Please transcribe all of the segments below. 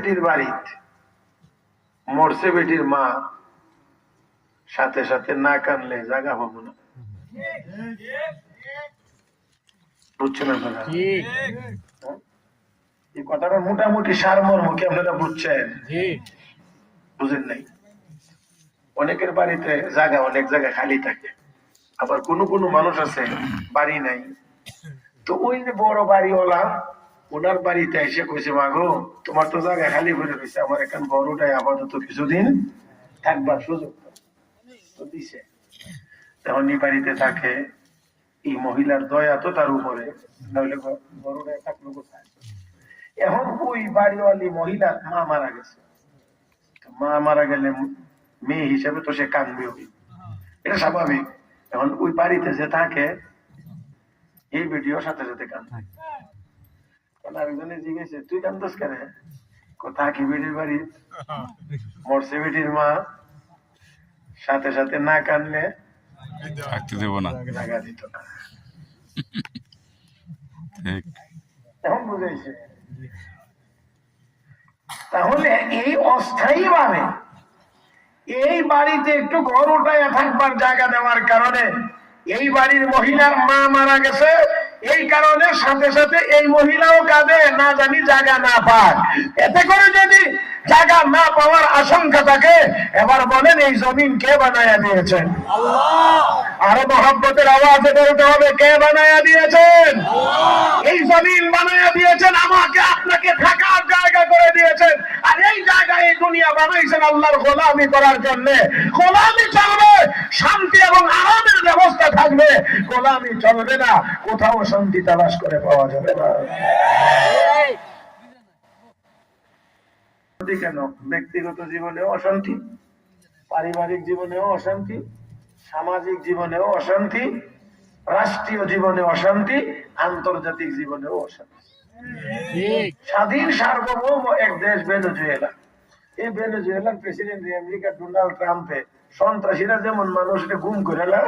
বেটির বাড়িতে মরছে বেটির মা, সাথে সাথে না কানলে জায়গা পাবো না। বুঝছেন আপনারা? এই কথাটা মোটামুটি সারমর্ম কি আপনারা বুঝছেন? বুঝেন নাই? অনেকের বাড়িতে জায়গা, অনেক জায়গা খালি থাকে, আবার কোনো কোনো মানুষ আছে বাড়ি নাই, তো ওই যে বড় বাড়িওয়ালা ওনার বাড়িতে এসে কইছে, মাগো তোমার তো জায়গা খালি করে রয়েছে, আমার এখন বড়টাই আপাতত কিছুদিন থাকবার সুযোগ তো দিছে। তখন এই বাড়িতে থাকে, এই মহিলার দয়া তো তার উপরে, নাহলে বড়টাই থাকলো কোথায়? এখন ওই বাড়িওয়ালি মহিলার মা মারা গেছে, মা মারা গেলে মেয়ে হিসেবে তো সে কাঁদবে, এটা স্বাভাবিক। এখন ওই বাড়িতে যে থাকে এই ভিডিও সাথে সাথে কাঁদবে। আরেকজনে জিজ্ঞেস, তুই কান্দোস কেন? কোথা কি বেটির বাড়ি মরছে বেটির মা, সাথে সাথে না কানলে থাকতে দেব না, জায়গা দিত না। ঠিক এখন বুঝাইছে। তাহলে এই অস্থায়ী ভাবে এই বাড়িতে একটু ঘর উঠায় থাকবার জায়গা দেওয়ার কারণে এই বাড়ির মহিলার মা মারা গেছে, এই কারণে সাথে সাথে এই মহিলাও কাঁদে, না জানি জায়গা না পায়। এতে করে যদি জায়গা না পাওয়ার আশঙ্কা থাকে, এবার বলেন এই জমিন কে বানায়া দিয়েছেন? আল্লাহ। আরো মহব্বতের আওয়াজে বলতে হবে, কে বানায়া দিয়েছেন? এই জমিন বানায়া দিয়েছেন, আমাকে আপনাকে থাকার জায়গা করে দিয়েছেন। আর এই জায়গায় এই দুনিয়া বানাইছেন আল্লাহর গোলামি করার জন্য। গোলামি চলবে, শান্তি এবং আরামের ব্যবস্থা থাকবে, গোলামি চলবে না, কোথাও শান্তি তালাশ করে পাওয়া যাবে না। কেন? ব্যক্তিগত জীবনেও অশান্তি, পারিবারিক জীবনেও অশান্তি, সামাজিক জীবনেও অশান্তি, রাষ্ট্রীয় জীবনে অশান্তি, আন্তর্জাতিক জীবনেও অশান্তি। স্বাধীন সার্বভৌম এক দেশ ভেনেজুয়েলা, এই ভেনেজুয়েলার প্রেসিডেন্ট আমেরিকা ডোনাল্ড ট্রাম্পে সন্ত্রাসীরা যেমন মানুষকে গুম করে না,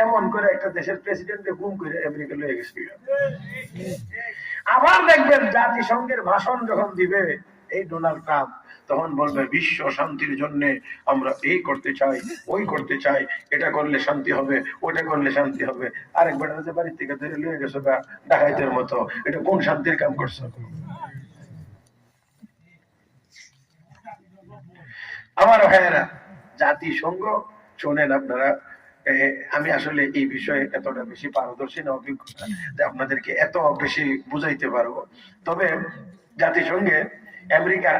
এমন করে একটা দেশের প্রেসিডেন্টকে গুম করে আমেরিকা লয়ে গেছিল। আবার দেখবেন জাতিসংঘের ভাষণ যখন দিবে এই ডোনাল্ড ট্রাম্প, তখন বলবে বিশ্ব শান্তির জন্য আমরা এই করতে চাই, ওই করতে চাই, এটা করলে শান্তি হবে, ওটা করলে শান্তি হবে। আরেকবার যে বাড়ির থেকে ধরে লয়ে গেছো ডাকাইতের মতো, এটা কোন শান্তির কাম করছো? আমার ভাইয়েরা, জাতিসংঘ শোনেন আপনারা, আমি আসলে এই বিষয়ে এতটা বেশি পারদর্শী না, অভিজ্ঞতা যে আপনাদেরকে এত বেশি বুঝাইতে পারবো। তবে জাতিসংঘে আমেরিকার